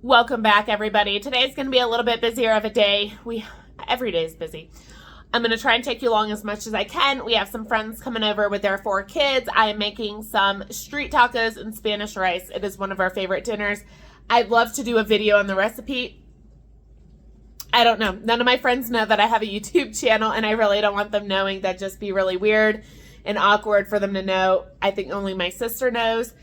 Welcome back, everybody. Today's going to be a little bit busier of a day. Every day is busy. I'm going to try and take you along as much as I can. We have some friends coming over with their 4 kids. I am making some street tacos and Spanish rice. It is one of our favorite dinners. I'd love to do a video on the recipe. I don't know. None of my friends know that I have a YouTube channel, and I really don't want them knowing. That'd just be really weird and awkward for them to know. I think only my sister knows.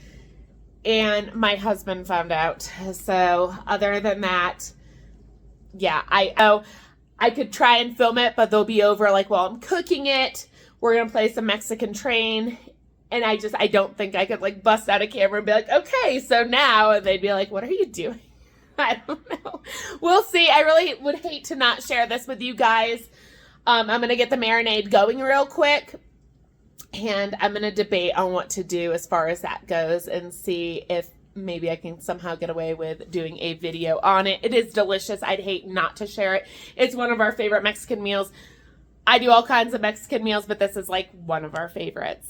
And my husband found out. So other than that, yeah, I could try and film it, but they'll be over like while I'm cooking it. We're going to play some Mexican Train. And I don't think I could like bust out a camera and be like, okay, so now, and they'd be like, what are you doing? I don't know. We'll see. I really would hate to not share this with you guys. I'm going to get the marinade going real quick. And I'm going to debate on what to do as far as that goes and see if maybe I can somehow get away with doing a video on it. It is delicious. I'd hate not to share it. It's one of our favorite Mexican meals. I do all kinds of Mexican meals, but this is like one of our favorites.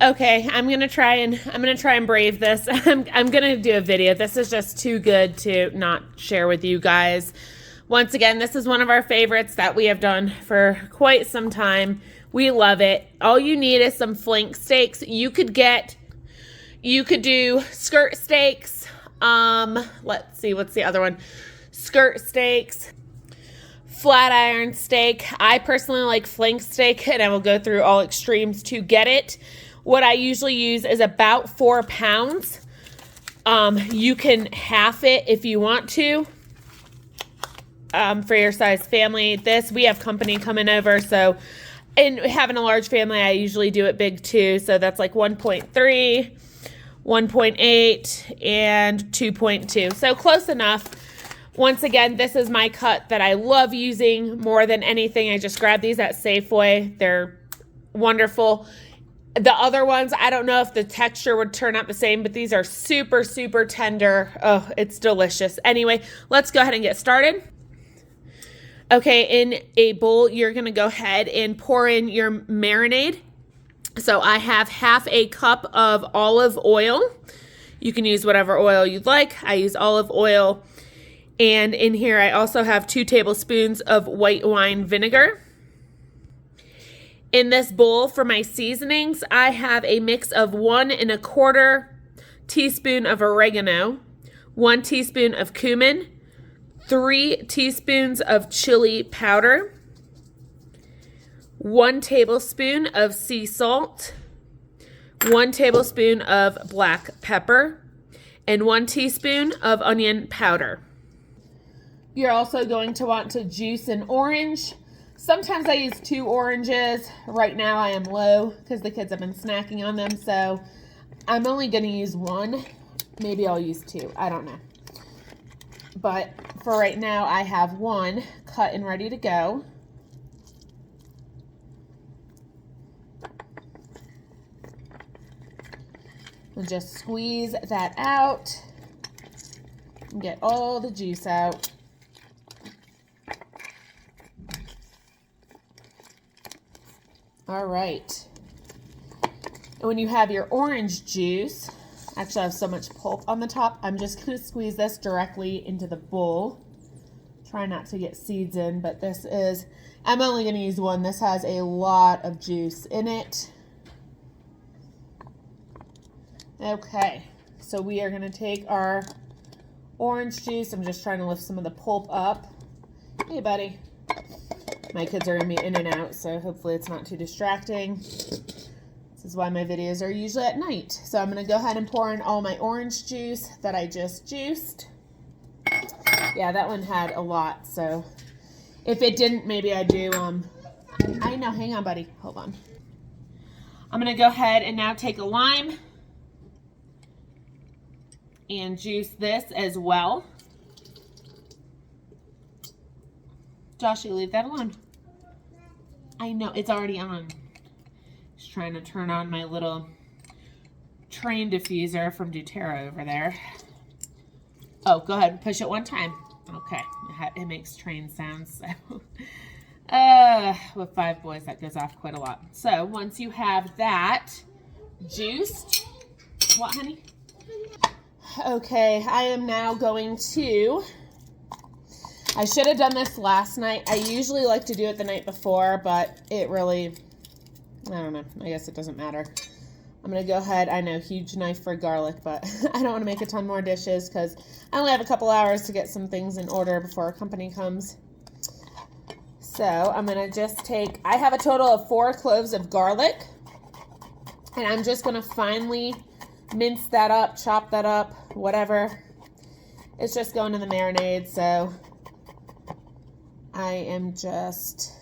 Okay, I'm going to try and brave this. I'm going to do a video. This is just too good to not share with you guys. Once again, this is one of our favorites that we have done for quite some time. We love it. All you need is some flank steaks. You could do skirt steaks. Let's see, what's the other one? Skirt steaks, flat iron steak. I personally like flank steak, and I will go through all extremes to get it. What I usually use is about 4 pounds. You can half it if you want to. For your size family. We have company coming over, so, and having a large family, I usually do it big too. So that's like 1.3, 1.8, and 2.2. So close enough. Once again, this is my cut that I love using more than anything. I just grabbed these at Safeway. They're wonderful. The other ones, I don't know if the texture would turn out the same, but these are super, super tender. Oh, it's delicious. Anyway, let's go ahead and get started. Okay, in a bowl, you're going to go ahead and pour in your marinade. So I have half a cup of olive oil. You can use whatever oil you'd like. I use olive oil. And in here, I also have 2 tablespoons of white wine vinegar. In this bowl for my seasonings, I have a mix of 1 1/4 teaspoon of oregano, 1 teaspoon of cumin, 3 teaspoons of chili powder, 1 tablespoon of sea salt, 1 tablespoon of black pepper, and 1 teaspoon of onion powder. You're also going to want to juice an orange. Sometimes I use 2 oranges. Right now I am low because the kids have been snacking on them, so I'm only going to use 1. Maybe I'll use 2. I don't know. But for right now, I have 1 cut and ready to go. And just squeeze that out and get all the juice out. All right. And when you have your orange juice, actually I have so much pulp on the top, I'm just going to squeeze this directly into the bowl. Try not to get seeds in, but I'm only going to use 1. This has a lot of juice in it. Okay, so we are going to take our orange juice. I'm just trying to lift some of the pulp up. Hey, buddy. My kids are going to be in and out, so hopefully it's not too distracting. This is why my videos are usually at night. So I'm going to go ahead and pour in all my orange juice that I just juiced. Yeah, that one had a lot, so if it didn't, maybe I'd do, I know, hang on, buddy. Hold on. I'm going to go ahead and now take a lime and juice this as well. Josh, you leave that alone. I know, it's already on. Just trying to turn on my little train diffuser from doTERRA over there. Oh, go ahead and push it 1 time. Okay, it makes train sounds. So. With 5 boys, that goes off quite a lot. So once you have that juiced, what, honey? Okay, I am now going to, I should have done this last night. I usually like to do it the night before, but it really, I don't know. I guess it doesn't matter. I'm going to go ahead. I know, huge knife for garlic, but I don't want to make a ton more dishes because I only have a couple hours to get some things in order before our company comes. So I'm going to just take, I have a total of 4 cloves of garlic, and I'm just going to finely mince that up, chop that up, whatever. It's just going in the marinade, so I am just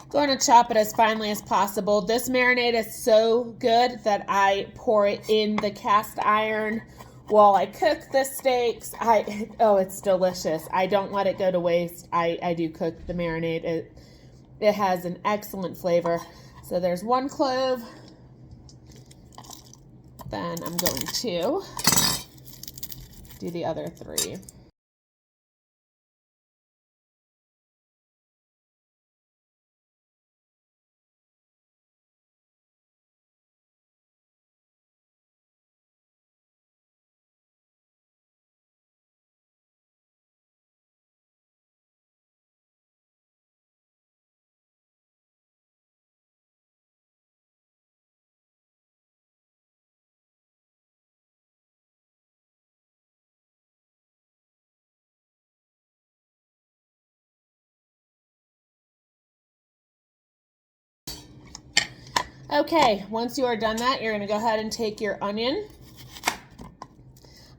going to chop it as finely as possible. This marinade is so good that I pour it in the cast iron while I cook the steaks. Oh, it's delicious. I don't let it go to waste. I do cook the marinade. It has an excellent flavor. So there's 1 clove. Then I'm going to do the other 3. Okay, once you are done that, you're going to go ahead and take your onion.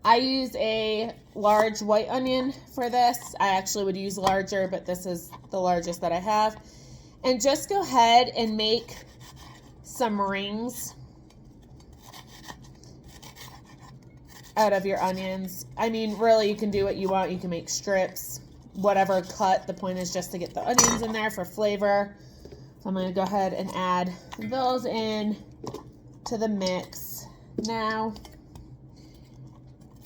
I use a large white onion for this. I actually would use larger, but this is the largest that I have. And just go ahead and make some rings out of your onions. I mean, really, you can do what you want. You can make strips, whatever cut. The point is just to get the onions in there for flavor. So I'm going to go ahead and add those in to the mix now.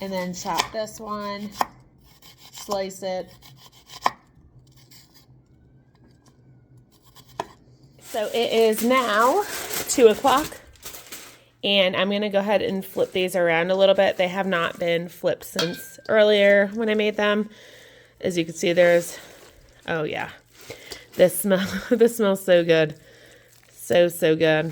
And then chop this one, slice it. So it is now 2 o'clock, and I'm going to go ahead and flip these around a little bit. They have not been flipped since earlier when I made them. As you can see, there's, oh yeah. This smells so good. So good.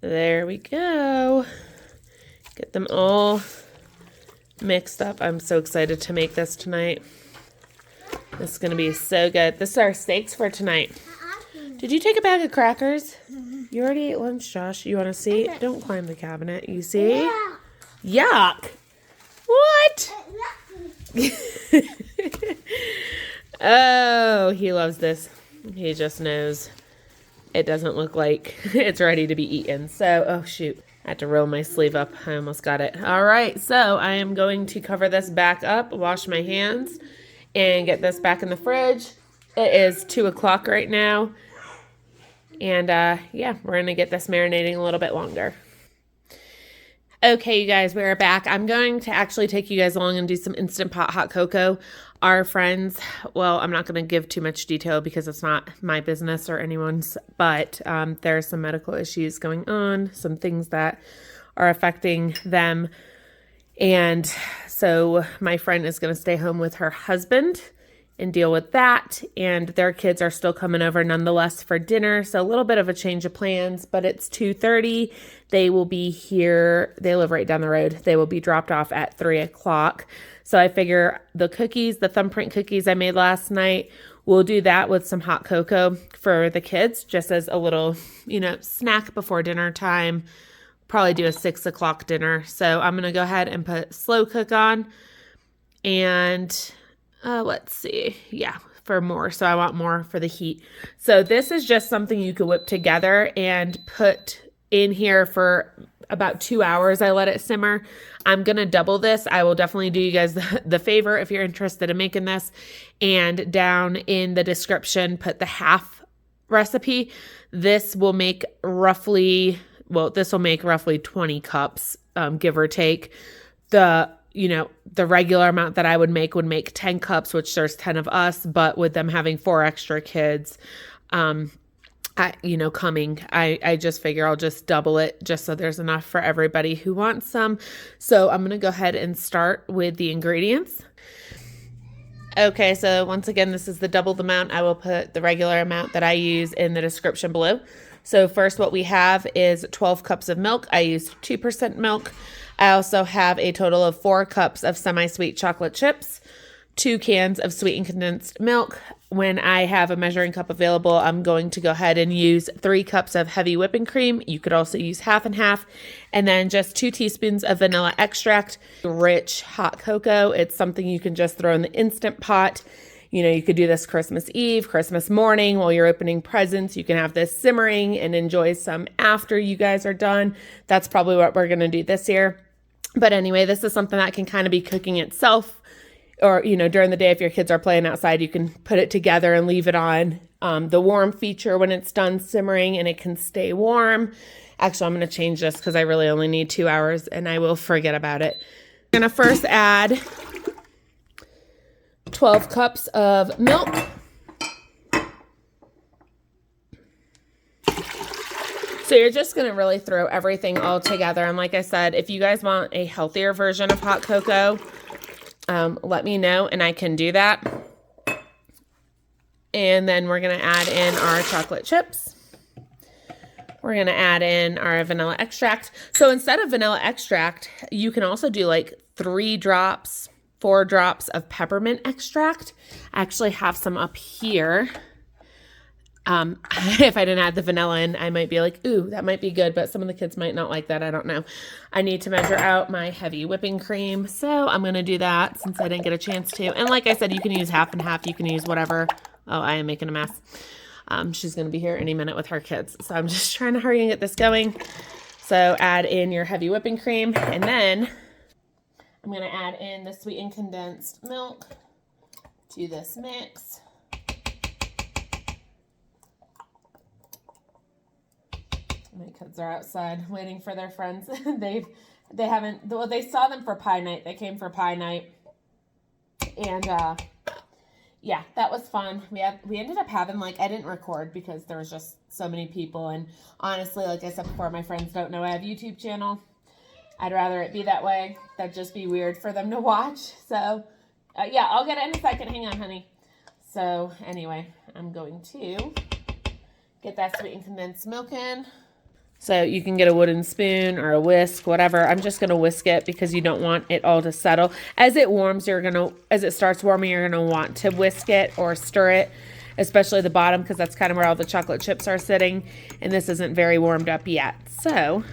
There we go. Get them all mixed up. I'm so excited to make this tonight. This is going to be so good. This is our steaks for tonight. Did you take a bag of crackers? You already ate lunch, Josh. You want to see? Don't climb the cabinet. You see? Yuck. What? Oh, he loves this. He just knows it doesn't look like it's ready to be eaten. So, oh shoot, I had to roll my sleeve up. I almost got it. All right, so I am going to cover this back up, wash my hands, and get this back in the fridge. It is 2 o'clock right now. And yeah, we're gonna get this marinating a little bit longer. Okay, you guys, we're back. I'm going to actually take you guys along and do some Instant Pot hot cocoa. Our friends, well, I'm not going to give too much detail because it's not my business or anyone's, but there are some medical issues going on, some things that are affecting them. And so my friend is going to stay home with her husband and deal with that. And their kids are still coming over nonetheless for dinner. So a little bit of a change of plans, but it's 2:30. They will be here. They live right down the road. They will be dropped off at 3 o'clock. So I figure the cookies, the thumbprint cookies I made last night, we'll do that with some hot cocoa for the kids, just as a little, snack before dinner time. Probably do a 6 o'clock dinner. So I'm going to go ahead and put slow cook on. And let's see. Yeah, for more. So I want more for the heat. So this is just something you could whip together and put in here for about 2 hours. I let it simmer. I'm going to double this. I will definitely do you guys the favor if you're interested in making this. And down in the description, put the half recipe. This will make roughly 20 cups, give or take. The regular amount that I would make 10 cups, which there's 10 of us, but with them having 4 extra kids, coming. I just figure I'll just double it just so there's enough for everybody who wants some. So I'm going to go ahead and start with the ingredients. Okay, so once again, this is the double the amount. I will put the regular amount that I use in the description below. So first what we have is 12 cups of milk. I used 2% milk. I also have a total of 4 cups of semi-sweet chocolate chips, 2 cans of sweetened condensed milk. When I have a measuring cup available, I'm going to go ahead and use 3 cups of heavy whipping cream. You could also use half and half. And then just 2 teaspoons of vanilla extract. Rich hot cocoa. It's something you can just throw in the Instant Pot. You could do this Christmas Eve, Christmas morning while you're opening presents. You can have this simmering and enjoy some after you guys are done. That's probably what we're going to do this year. But anyway, this is something that can kind of be cooking itself. Or, during the day, if your kids are playing outside, you can put it together and leave it on the warm feature when it's done simmering and it can stay warm. Actually, I'm going to change this because I really only need 2 hours and I will forget about it. I'm going to first add 12 cups of milk. So you're just going to really throw everything all together. And like I said, if you guys want a healthier version of hot cocoa, let me know and I can do that. And then we're going to add in our chocolate chips. We're going to add in our vanilla extract. So instead of vanilla extract, you can also do like 3 drops, 4 drops of peppermint extract. I actually have some up here. If I didn't add the vanilla in, I might be like, ooh, that might be good, but some of the kids might not like that. I don't know. I need to measure out my heavy whipping cream. So I'm going to do that since I didn't get a chance to. And like I said, you can use half and half. You can use whatever. Oh, I am making a mess. She's going to be here any minute with her kids. So I'm just trying to hurry and get this going. So add in your heavy whipping cream. And then I'm going to add in the sweetened condensed milk to this mix. My kids are outside waiting for their friends. They saw them for pie night. They came for pie night. And yeah, that was fun. We ended up having I didn't record because there was just so many people, and honestly, like I said before, my friends don't know I have a YouTube channel. I'd rather it be that way. That'd just be weird for them to watch. So yeah, I'll get it in a second. Hang on, honey. So anyway, I'm going to get that sweetened condensed milk in. So you can get a wooden spoon or a whisk, whatever. I'm just going to whisk it because you don't want it all to settle. As it warms, as it starts warming, you're going to want to whisk it or stir it, especially the bottom because that's kind of where all the chocolate chips are sitting. And this isn't very warmed up yet. So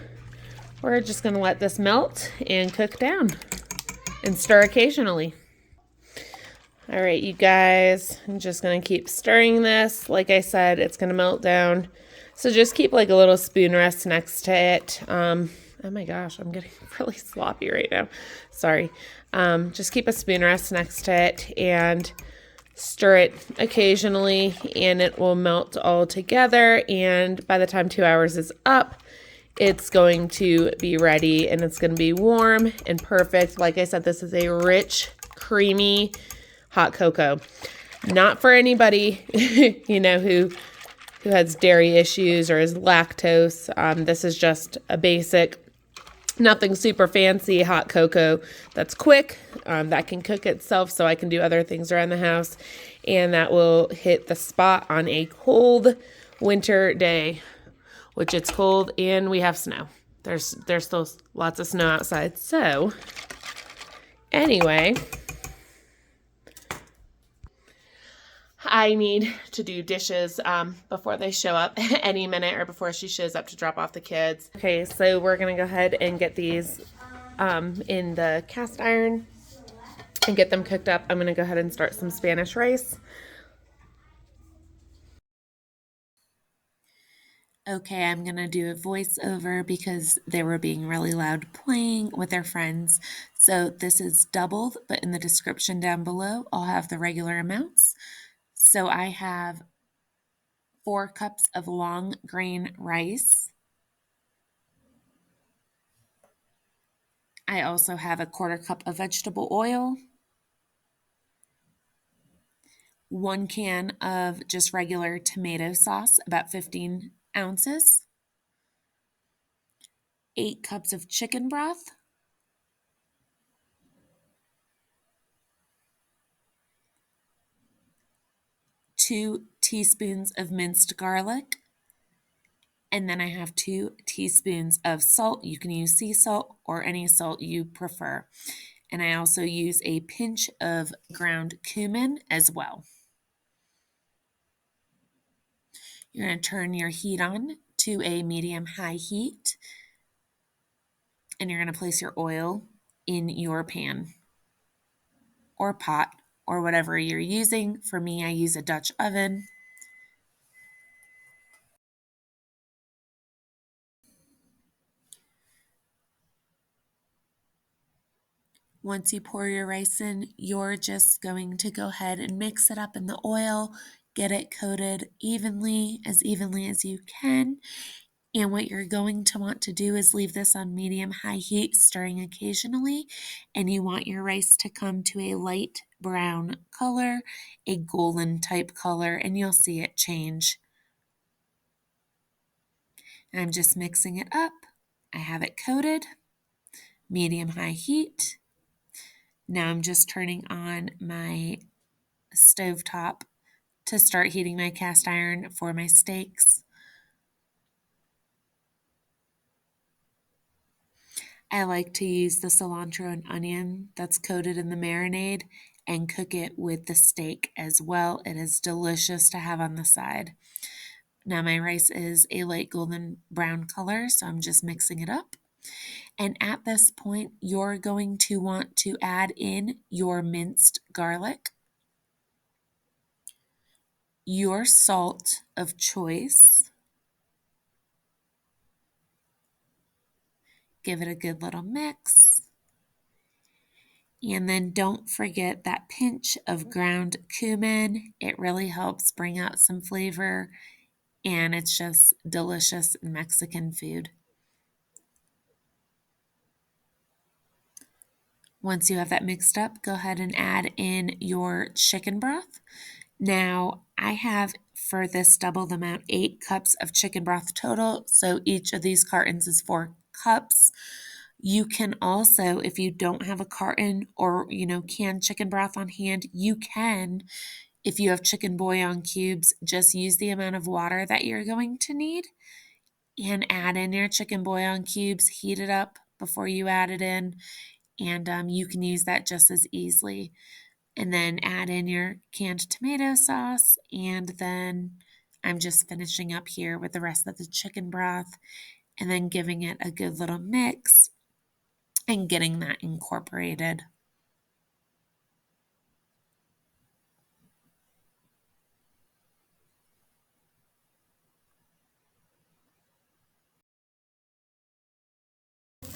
we're just going to let this melt and cook down and stir occasionally. All right, you guys, I'm just going to keep stirring this. Like I said, it's going to melt down. So just keep a little spoon rest next to it. Oh my gosh, I'm getting really sloppy right now. Sorry. Just keep a spoon rest next to it and stir it occasionally and it will melt all together. And by the time 2 hours is up, it's going to be ready and it's going to be warm and perfect. Like I said, this is a rich, creamy hot cocoa. Not for anybody, who has dairy issues or is lactose. This is just a basic, nothing super fancy hot cocoa that's quick, that can cook itself so I can do other things around the house, and that will hit the spot on a cold winter day, which it's cold and we have snow. There's still lots of snow outside. So anyway, I need to do dishes before they show up any minute or before she shows up to drop off the kids. Okay, so we're going to go ahead and get these in the cast iron and get them cooked up. I'm going to go ahead and start some Spanish rice. Okay, I'm going to do a voiceover because they were being really loud playing with their friends. So this is doubled, but in the description down below, I'll have the regular amounts. So I have 4 cups of long grain rice. I also have a 1/4 cup of vegetable oil, 1 can of just regular tomato sauce, about 15 ounces, 8 cups of chicken broth, 2 teaspoons of minced garlic, and then I have 2 teaspoons of salt. You can use sea salt or any salt you prefer. And I also use a pinch of ground cumin as well. You're going to turn your heat on to a medium-high heat, and you're going to place your oil in your pan or pot or whatever you're using. For me, I use a Dutch oven. Once you pour your rice in, you're just going to go ahead and mix it up in the oil, get it coated evenly as you can. And what you're going to want to do is leave this on medium-high heat, stirring occasionally, and you want your rice to come to a light brown color, a golden type color, and you'll see it change. I'm just mixing it up. I have it coated, medium-high heat. Now I'm just turning on my stovetop to start heating my cast iron for my steaks. I like to use the cilantro and onion that's coated in the marinade and cook it with the steak as well. It is delicious to have on the side. Now my rice is a light golden brown color, so I'm just mixing it up. And at this point, you're going to want to add in your minced garlic, your salt of choice. Give it a good little mix. And then don't forget that pinch of ground cumin. It really helps bring out some flavor, and it's just delicious Mexican food. Once you have that mixed up, go ahead and add in your chicken broth. Now, I have for this doubled amount 8 cups of chicken broth total, so each of these cartons is 4 cups. You can also, if you don't have a carton or, canned chicken broth on hand, you can, if you have chicken bouillon cubes, just use the amount of water that you're going to need and add in your chicken bouillon cubes, heat it up before you add it in, and you can use that just as easily. And then add in your canned tomato sauce, and then I'm just finishing up here with the rest of the chicken broth and then giving it a good little mix and getting that incorporated.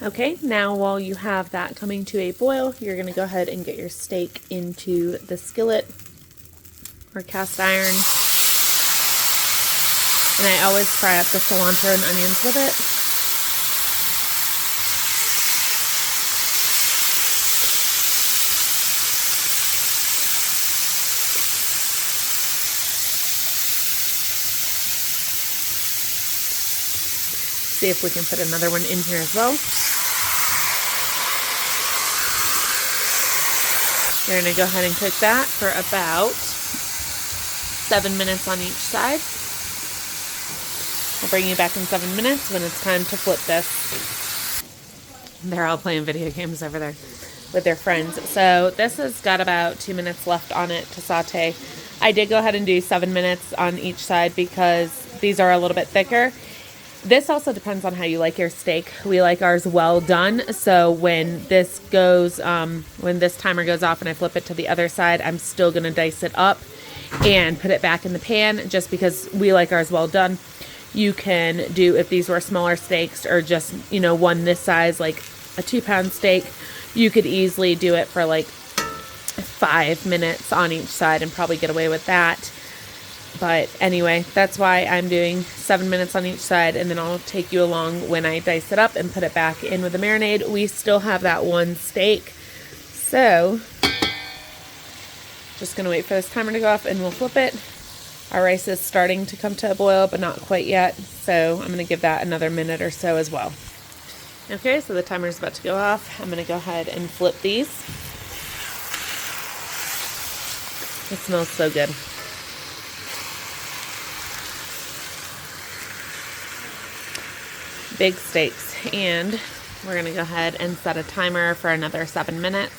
Okay, now while you have that coming to a boil, you're going to go ahead and get your steak into the skillet or cast iron. And I always fry up the cilantro and onions with it. See if we can put another one in here as well. You're going to go ahead and cook that for about 7 minutes on each side. I'll bring you back in 7 minutes when it's time to flip this. They're all playing video games over there with their friends. So this has got about 2 minutes left on it to saute. I did go ahead and do 7 minutes on each side because these are a little bit thicker. This also depends on how you like your steak. We like ours well done. So when this goes, when this timer goes off and I flip it to the other side, I'm still going to dice it up and put it back in the pan just because we like ours well done. You can do, if these were smaller steaks or just, one this size, like a 2-pound steak, you could easily do it for like 5 minutes on each side and probably get away with that. But anyway, that's why I'm doing 7 minutes on each side, and then I'll take you along when I dice it up and put it back in with the marinade. We still have that one steak. So Just gonna wait for this timer to go off and we'll flip it. Our rice is starting to come to a boil, but not quite yet. So I'm gonna give that another minute or so as well. Okay, so the timer is about to go off. I'm gonna go ahead and flip these. It smells so good. Big steaks, and we're gonna go ahead and set a timer for another 7 minutes.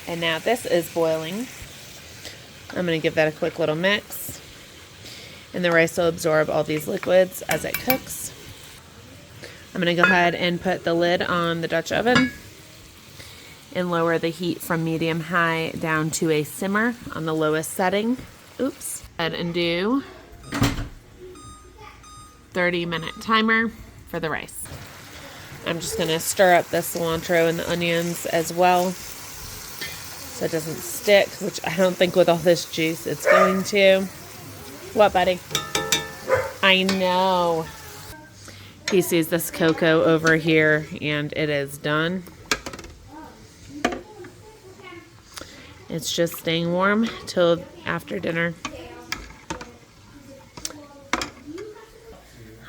And now this is boiling. I'm gonna give that a quick little mix, and the rice will absorb all these liquids as it cooks. I'm gonna go ahead and put the lid on the Dutch oven and lower the heat from medium-high down to a simmer on the lowest setting. Oops. Go ahead and do 30-minute timer for the rice. I'm just gonna stir up the cilantro and the onions as well so it doesn't stick, which I don't think with all this juice it's going to. What, buddy? I know. He sees this cocoa over here and it is done. It's just staying warm till after dinner.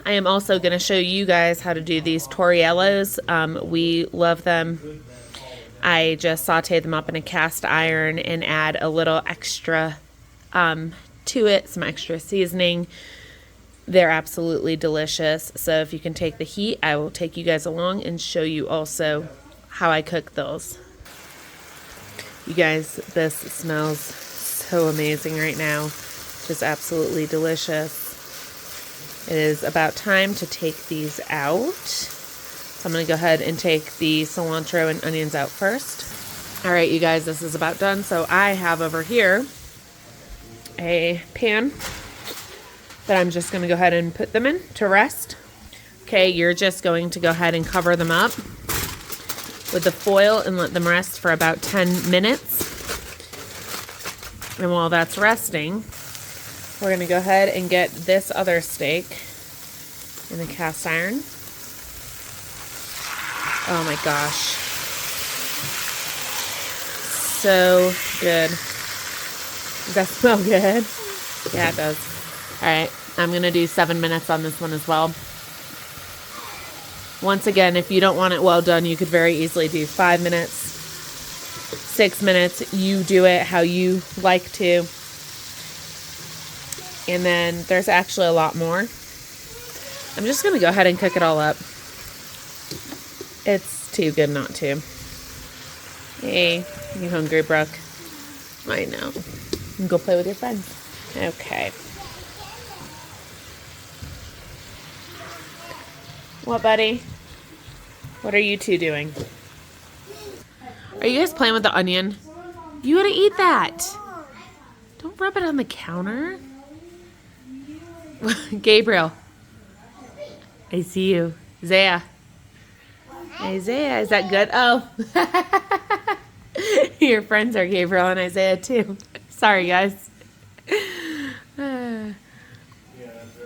I am also going to show you guys how to do these Toreados. We love them. I just saute them up in a cast iron and add a little extra to it, some extra seasoning. They're absolutely delicious. So if you can take the heat, I will take you guys along and show you also how I cook those. You guys, this smells so amazing right now. Just absolutely delicious. It is about time to take these out. So I'm going to go ahead and take the cilantro and onions out first. All right, you guys, this is about done. So I have over here a pan that I'm just going to go ahead and put them in to rest. Okay, you're just going to go ahead and cover them up with the foil and let them rest for about 10 minutes. And while that's resting, we're going to go ahead and get this other steak in the cast iron. Oh my gosh. So good. Does that smell good? Yeah, it does. All right, I'm going to do 7 minutes on this one as well. Once again, if you don't want it well done, you could very easily do 5 minutes, 6 minutes. You do it how you like to. And then there's actually a lot more. I'm just going to go ahead and cook it all up. It's too good not to. Hey, you hungry, Brooke? I know. You can go play with your friends. Okay. What, buddy? What are you two doing? Are you guys playing with the onion? You gotta eat that. Don't rub it on the counter. Gabriel. I see you. Isaiah. Isaiah, is that good? Oh. Your friends are Gabriel and Isaiah too. Sorry, guys. Do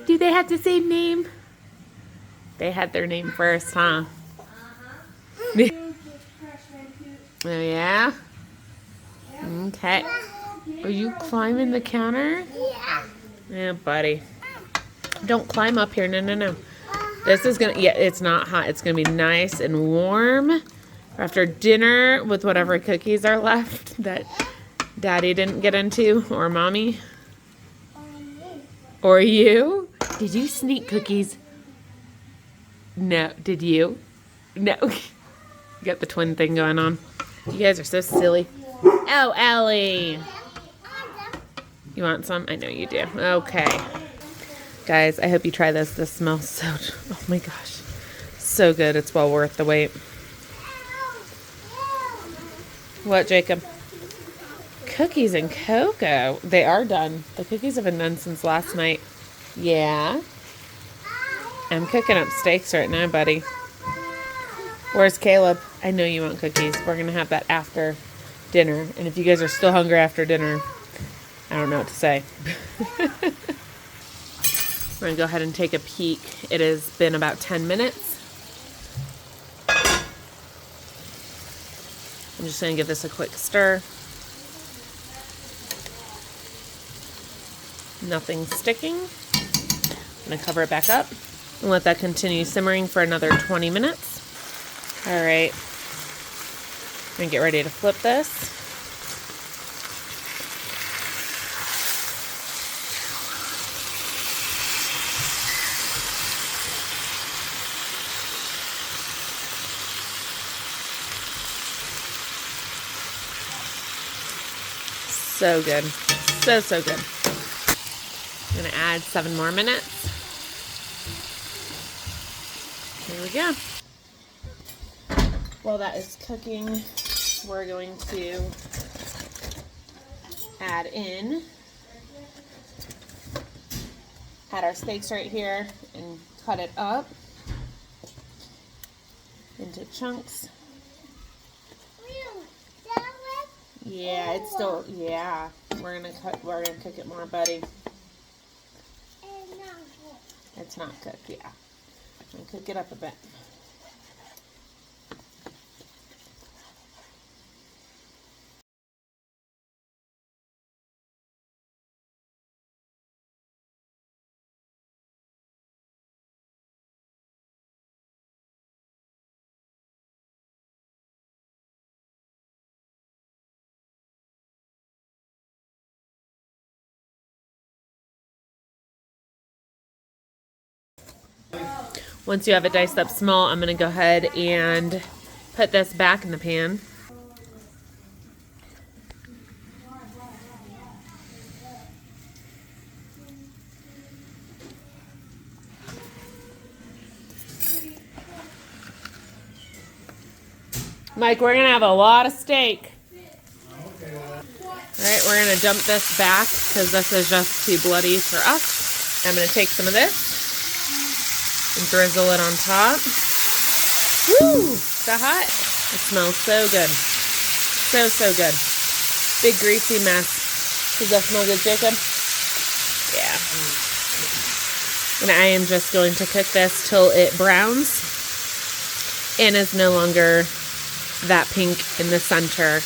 they have the same name? They had their name first, huh? Oh, yeah? Okay. Are you climbing the counter? Yeah, buddy. Don't climb up here. No, no, no. This is going to, yeah, it's not hot. It's going to be nice and warm after dinner with whatever cookies are left that Daddy didn't get into, or Mommy. Or you. Did you sneak cookies? No. Did you? No. You got the twin thing going on. You guys are so silly. Oh, Ellie. You want some? I know you do. Okay. Guys, I hope you try this. This smells so, oh my gosh. So good. It's well worth the wait. What, Jacob? Cookies and cocoa. They are done. The cookies have been done since last night. Yeah. I'm cooking up steaks right now, buddy. Where's Caleb? I know you want cookies. We're going to have that after dinner. And if you guys are still hungry after dinner, I don't know what to say. We're going to go ahead and take a peek. It has been about 10 minutes. I'm just going to give this a quick stir. Nothing's sticking. I'm gonna cover it back up and let that continue simmering for another 20 minutes. All right, I'm gonna get ready to flip this. So good. So good. I'm going to add 7 more minutes. Here we go. While that is cooking, we're going to add our steaks right here and cut it up into chunks. Yeah, it's still, yeah. We're gonna cook it more, buddy. It's not cooked, yeah. I'm gonna cook it up a bit. Once you have it diced up small, I'm going to go ahead and put this back in the pan. Mike, we're going to have a lot of steak. Alright, we're going to dump this back because this is just too bloody for us. I'm going to take some of this and drizzle it on top. Woo! Is that hot? It smells so good. So good. Big greasy mess. Does that smell good, Jacob? Yeah. And I am just going to cook this till it browns and is no longer that pink in the center.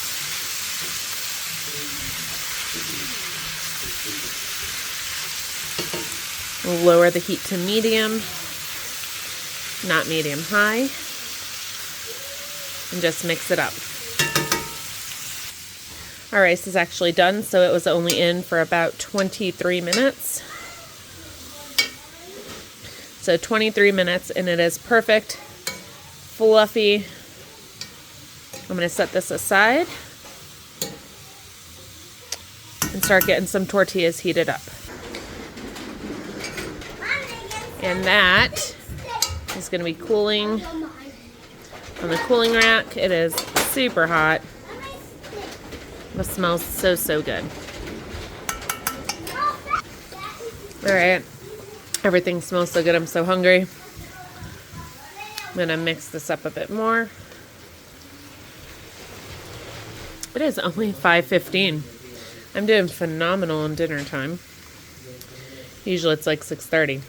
We'll lower the heat to medium, not medium high, and just mix it up. Our rice is actually done, so it was only in for about 23 minutes. So 23 minutes and it is perfect, fluffy. I'm going to set this aside and start getting some tortillas heated up. And that is going to be cooling on the cooling rack. It is super hot. It smells so good. Alright, everything smells so good. I'm so hungry. I'm going to mix this up a bit more. It is only 5:15. I'm doing phenomenal in dinner time. Usually it's like 6:30.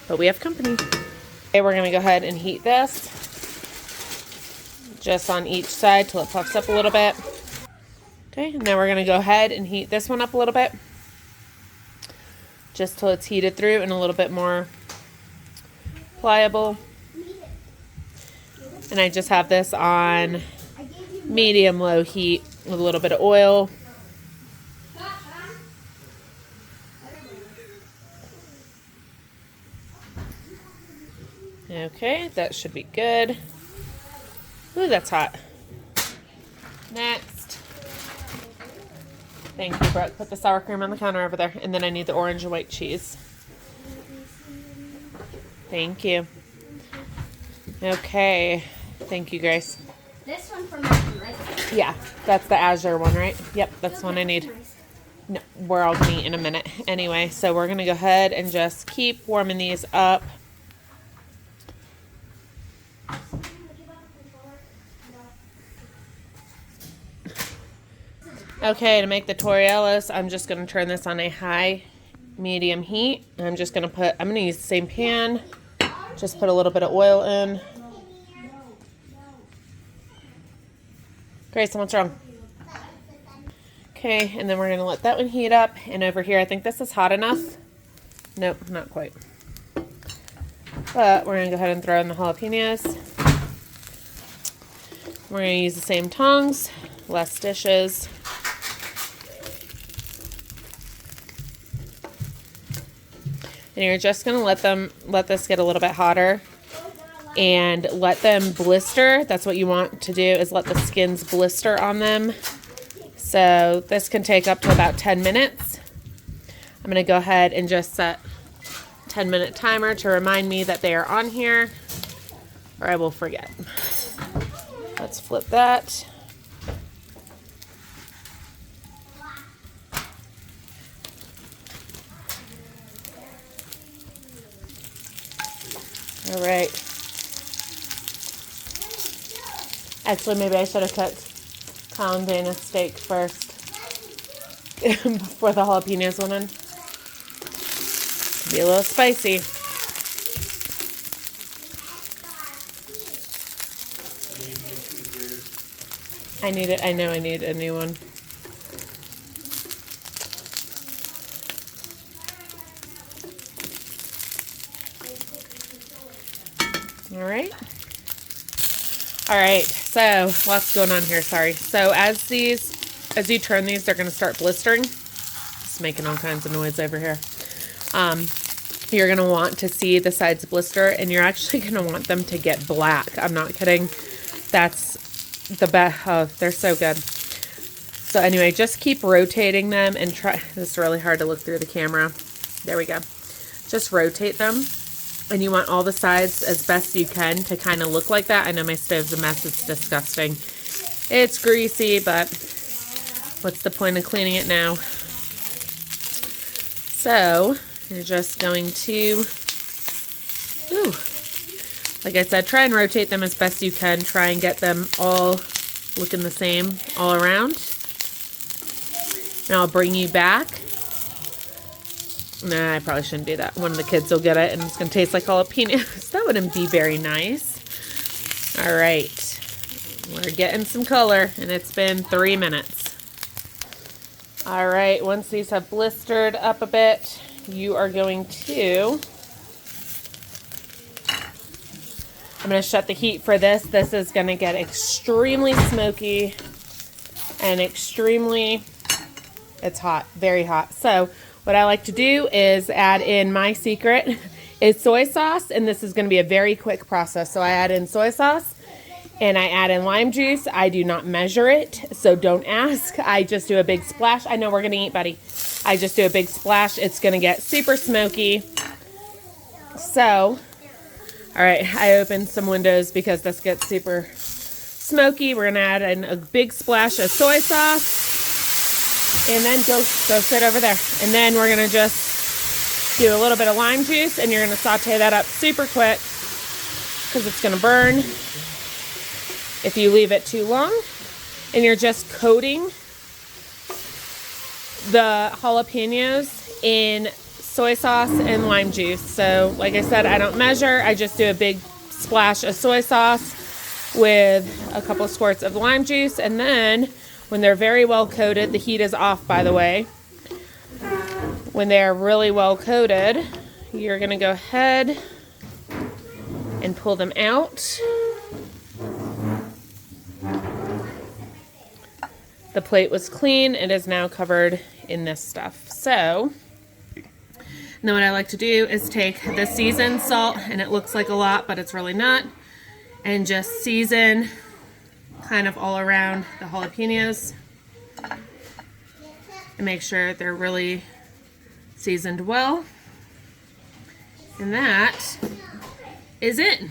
But we have company. Okay, we're going to go ahead and heat this just on each side till it puffs up a little bit. Okay, and now we're going to go ahead and heat this one up a little bit just till it's heated through and a little bit more pliable. And I just have this on medium-low heat with a little bit of oil. Okay, that should be good. Ooh, that's hot. Next. Thank you, Brooke. Put the sour cream on the counter over there. And then I need the orange and white cheese. Thank you. Okay. Thank you, Grace. This one from Matthew, right? Yeah, that's the Azure one, right? Yep, that's the one I need. No, we're all gonna eat in a minute. Anyway, so we're gonna go ahead and just keep warming these up. Okay, to make the Toreados, I'm just going to turn this on a high, medium heat. I'm going to use the same pan. Just put a little bit of oil in. Grayson, what's wrong? Okay, and then we're going to let that one heat up. And over here, I think this is hot enough. Nope, not quite. But we're going to go ahead and throw in the jalapenos. We're going to use the same tongs, less dishes. And you're just going to let this get a little bit hotter and let them blister. That's what you want to do, is let the skins blister on them. So this can take up to about 10 minutes. I'm going to go ahead and just set 10-minute timer to remind me that they are on here, or I will forget. Let's flip that. All right. Actually, maybe I should have cooked Kyle and Dana's steak first before the jalapenos went in. Be a little spicy. I need it. I know I need a new one. All right. All right. So lots going on here. Sorry. So as you turn these, they're going to start blistering. Just making all kinds of noise over here. You're going to want to see the sides blister, and you're actually going to want them to get black. I'm not kidding. That's the best. Oh, they're so good. So anyway, just keep rotating them and try. This is really hard to look through the camera. There we go. Just rotate them. And you want all the sides as best you can to kind of look like that. I know my stove's a mess. It's disgusting. It's greasy, but what's the point of cleaning it now? So you're just going to, like I said, try and rotate them as best you can. Try and get them all looking the same all around. And I'll bring you back. Nah, I probably shouldn't do that. One of the kids will get it, and it's going to taste like jalapenos. That wouldn't be very nice. All right. We're getting some color, and it's been 3 minutes. All right. Once these have blistered up a bit, you are going to... I'm going to shut the heat for this. This is going to get extremely smoky and extremely... It's hot. Very hot. So... what I like to do is add in, my secret is soy sauce, and this is going to be a very quick process. So I add in soy sauce, and I add in lime juice. I do not measure it, so don't ask. I just do a big splash. I know we're going to eat, buddy. I just do a big splash. It's going to get super smoky. So, all right, I opened some windows because this gets super smoky. We're going to add in a big splash of soy sauce. And then go sit over there. And then we're going to just do a little bit of lime juice, and you're going to saute that up super quick because it's going to burn if you leave it too long. And you're just coating the jalapenos in soy sauce and lime juice. So like I said, I don't measure. I just do a big splash of soy sauce with a couple of squirts of lime juice, and then when they're very well coated, the heat is off, by the way. When they're really well coated, you're going to go ahead and pull them out. The plate was clean. It is now covered in this stuff. So, then what I like to do is take the seasoned salt, and it looks like a lot, but it's really not, and just season kind of all around the jalapenos and make sure they're really seasoned well. And that is it.